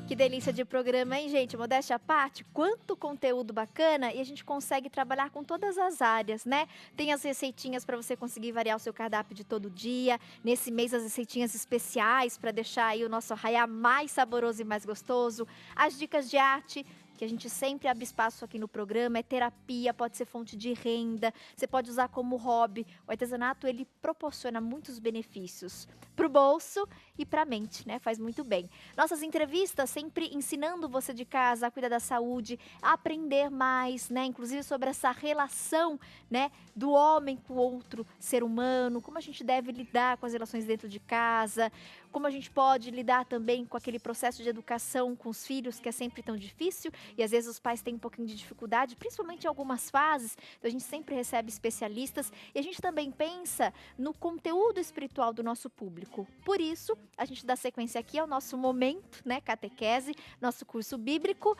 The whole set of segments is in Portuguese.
Que delícia de programa, hein, gente? Modéstia à parte, quanto conteúdo bacana e a gente consegue trabalhar com todas as áreas, né? Tem as receitinhas para você conseguir variar o seu cardápio de todo dia. Nesse mês, as receitinhas especiais para deixar aí o nosso arraiá mais saboroso e mais gostoso. As dicas de arte, que a gente sempre abre espaço aqui no programa, é terapia, pode ser fonte de renda, você pode usar como hobby. O artesanato, ele proporciona muitos benefícios para o bolso e para a mente, né? Faz muito bem. Nossas entrevistas sempre ensinando você de casa a cuidar da saúde, a aprender mais, né? Inclusive sobre essa relação, né? Do homem com o outro ser humano, como a gente deve lidar com as relações dentro de casa, como a gente pode lidar também com aquele processo de educação com os filhos, que é sempre tão difícil, e às vezes os pais têm um pouquinho de dificuldade, principalmente em algumas fases, então a gente sempre recebe especialistas, e a gente também pensa no conteúdo espiritual do nosso público. Por isso, a gente dá sequência aqui ao nosso momento, né, catequese, nosso curso bíblico,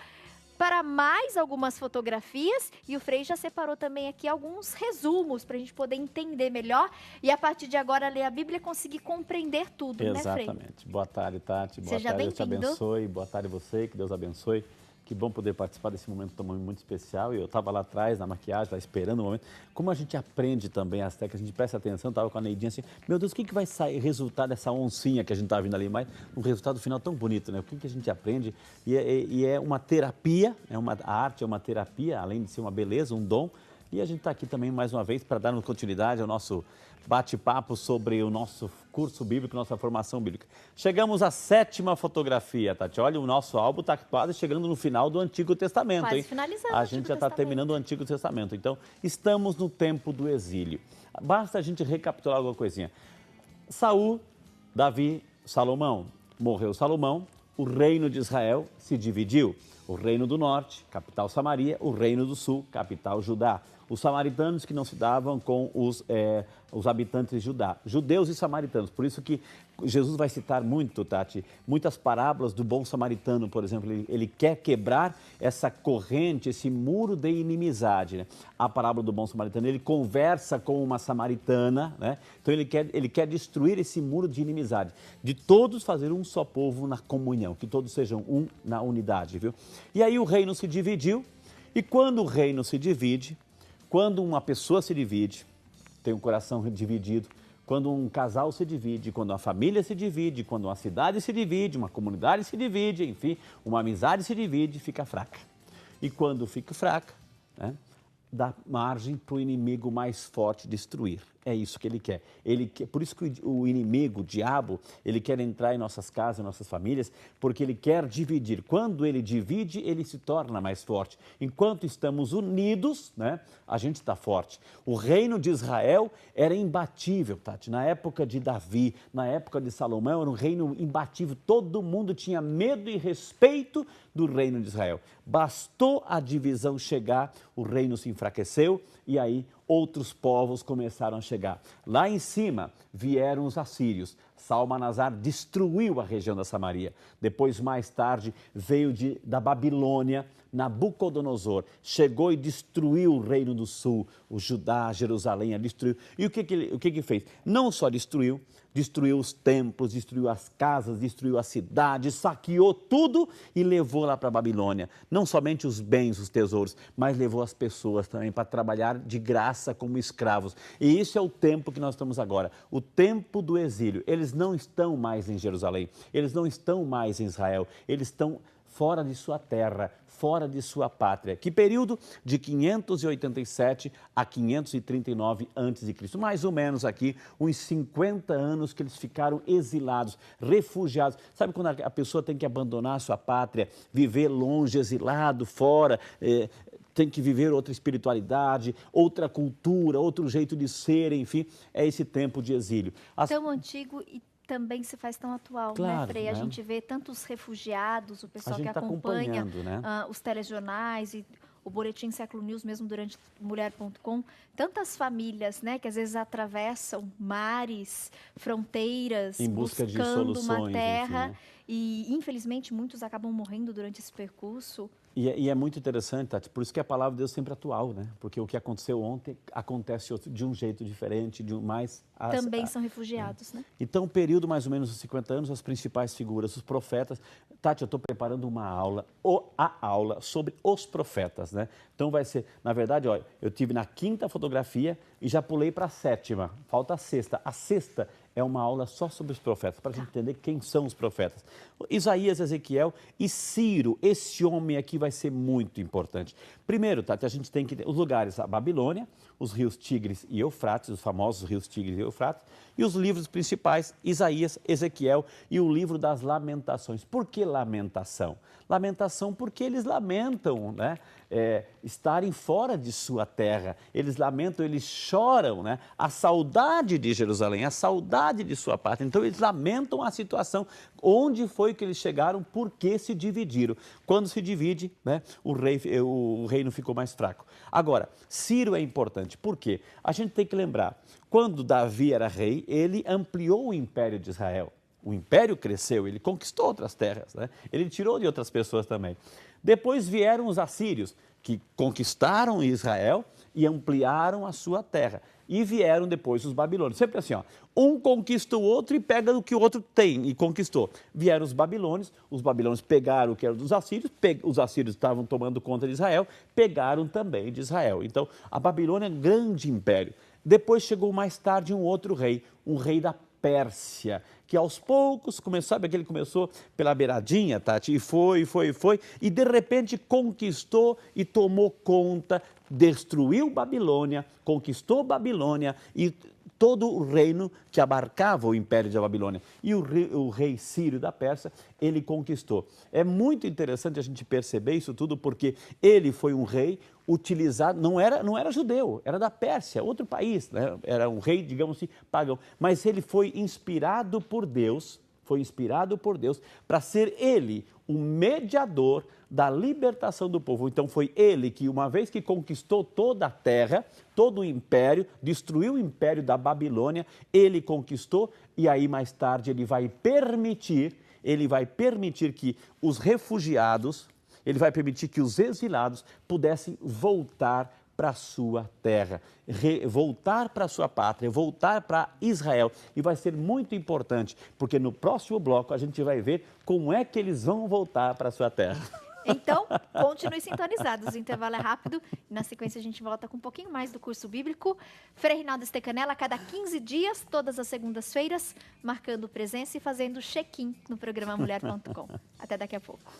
para mais algumas fotografias, e o Frei já separou também aqui alguns resumos para a gente poder entender melhor e a partir de agora ler a Bíblia e conseguir compreender tudo, né, Frei? Exatamente. Boa tarde, Tati. Boa Seja tarde, Deus te bem-vindo. abençoe. Boa tarde você, que Deus abençoe. Que bom poder participar desse momento também muito especial. E eu estava lá atrás, na maquiagem, lá esperando o momento. Como a gente aprende também as técnicas, a gente presta atenção, estava com a Neidinha assim, meu Deus, o que vai sair, resultar dessa oncinha que a gente está vendo ali, mas um resultado final tão bonito, né? O que a gente aprende? E é uma terapia, a arte é uma terapia, além de ser uma beleza, um dom. E a gente está aqui também mais uma vez para dar continuidade ao nosso bate-papo sobre o nosso curso bíblico, nossa formação bíblica. Chegamos à 7ª fotografia, Tati. Olha, o nosso álbum está quase chegando no final do Antigo Testamento, quase hein? Finalizando a gente já está terminando o Antigo Testamento. Então, estamos no tempo do exílio. Basta a gente recapitular alguma coisinha. Saul, Davi, Salomão. Morreu Salomão, o reino de Israel se dividiu. O reino do norte, capital Samaria, o reino do sul, capital Judá. Os samaritanos que não se davam com os habitantes de Judá, judeus e samaritanos. Por isso que Jesus vai citar muito, Tati, muitas parábolas do bom samaritano, por exemplo. Ele quer quebrar essa corrente, esse muro de inimizade, né? A parábola do bom samaritano, ele conversa com uma samaritana, né? Então ele quer destruir esse muro de inimizade, de todos fazer um só povo na comunhão, que todos sejam um na unidade, viu? E aí o reino se dividiu, e quando o reino se divide, quando uma pessoa se divide, tem um coração dividido, quando um casal se divide, quando uma família se divide, quando uma cidade se divide, uma comunidade se divide, enfim, uma amizade se divide, fica fraca. E quando fica fraca, né, dá margem para o inimigo mais forte destruir. É isso que ele quer. Por isso que o inimigo, o diabo, ele quer entrar em nossas casas, em nossas famílias, porque ele quer dividir. Quando ele divide, ele se torna mais forte. Enquanto estamos unidos, né, a gente está forte. O reino de Israel era imbatível, Tati. Na época de Davi, na época de Salomão, era um reino imbatível. Todo mundo tinha medo e respeito do reino de Israel. Bastou a divisão chegar, o reino se enfraqueceu e aí outros povos começaram a chegar. Lá em cima vieram os assírios. Salmanasar destruiu a região da Samaria. Depois, mais tarde, veio da Babilônia, Nabucodonosor. Chegou e destruiu o reino do sul, o Judá, Jerusalém, destruiu. E o que fez? Não só destruiu os templos, destruiu as casas, destruiu a cidade, saqueou tudo e levou lá para a Babilônia. Não somente os bens, os tesouros, mas levou as pessoas também para trabalhar de graça como escravos. E isso é o tempo que nós estamos agora, o tempo do exílio. Eles não estão mais em Jerusalém, eles não estão mais em Israel, eles estão fora de sua terra, fora de sua pátria. Que período? De 587 a 539 a.C. Mais ou menos aqui, uns 50 anos que eles ficaram exilados, refugiados. Sabe quando a pessoa tem que abandonar a sua pátria, viver longe, exilado, fora, tem que viver outra espiritualidade, outra cultura, outro jeito de ser, enfim, é esse tempo de exílio. Tão antigo e também se faz tão atual, claro, né, Frei? né? A gente vê tantos refugiados, o pessoal que tá acompanha, né? Os telejornais e o Boletim Século News, mesmo durante mulher.com, tantas famílias, né, que às vezes atravessam mares, fronteiras, em busca de buscando uma soluções, terra. enfim, né? e infelizmente muitos acabam morrendo durante esse percurso. E é muito interessante, Tati, por isso que a palavra de Deus é sempre atual, né? Porque o que aconteceu ontem acontece de um jeito diferente, de um mais... Também são refugiados, né? Então, o período mais ou menos dos 50 anos, as principais figuras, os profetas. Tati, eu estou preparando uma aula, a aula sobre os profetas, né? Então vai ser, na verdade, olha, eu tive na 5ª fotografia e já pulei para a 7ª, falta a 6ª. A 6ª é uma aula só sobre os profetas, para a gente entender quem são os profetas. Isaías, Ezequiel e Ciro, esse homem aqui vai ser muito importante. Primeiro, Tati, a gente tem que... Os lugares, a Babilônia, os rios Tigres e Eufrates, os famosos rios Tigres e Eufrates, e os livros principais, Isaías, Ezequiel e o livro das Lamentações. Por que lamentação? Lamentação porque eles lamentam, né? Estarem fora de sua terra. Eles lamentam, eles choram, né? A saudade de Jerusalém, a saudade de sua pátria. Então, eles lamentam a situação. Onde foi que eles chegaram? Por que se dividiram? Quando se divide, né? O reino ficou mais fraco. Agora, Ciro é importante. Por quê? A gente tem que lembrar, quando Davi era rei, ele ampliou o império de Israel. O império cresceu, ele conquistou outras terras, né? Ele tirou de outras pessoas também. Depois vieram os assírios, que conquistaram Israel e ampliaram a sua terra. E vieram depois os babilônios. Sempre assim, ó, um conquista o outro e pega o que o outro tem e conquistou. Vieram os babilônios pegaram o que era dos assírios, os assírios estavam tomando conta de Israel, pegaram também de Israel. Então, a Babilônia é um grande império. Depois chegou mais tarde um outro rei, um rei da Pérsia, que aos poucos sabe que ele começou pela beiradinha, Tati, e foi, e de repente conquistou e tomou conta, destruiu Babilônia, conquistou Babilônia e todo o reino que abarcava o império da Babilônia. E o rei Ciro da Pérsia, ele conquistou. É muito interessante a gente perceber isso tudo, porque ele foi um rei utilizado, não era judeu, era da Pérsia, outro país, né? Era um rei, digamos assim, pagão. Mas ele foi inspirado por Deus para ser ele o mediador da libertação do povo. Então foi ele que, uma vez que conquistou toda a terra, todo o império, destruiu o império da Babilônia, ele conquistou e aí mais tarde ele vai permitir que os refugiados, ele vai permitir que os exilados pudessem voltar para a sua terra, voltar para a sua pátria, voltar para Israel. E vai ser muito importante, porque no próximo bloco a gente vai ver como é que eles vão voltar para a sua terra. Então, continue sintonizados. O intervalo é rápido e na sequência a gente volta com um pouquinho mais do curso bíblico. Frei Rinaldo Stecanella, a cada 15 dias, todas as segundas-feiras, marcando presença e fazendo check-in no programa Mulher.com. Até daqui a pouco.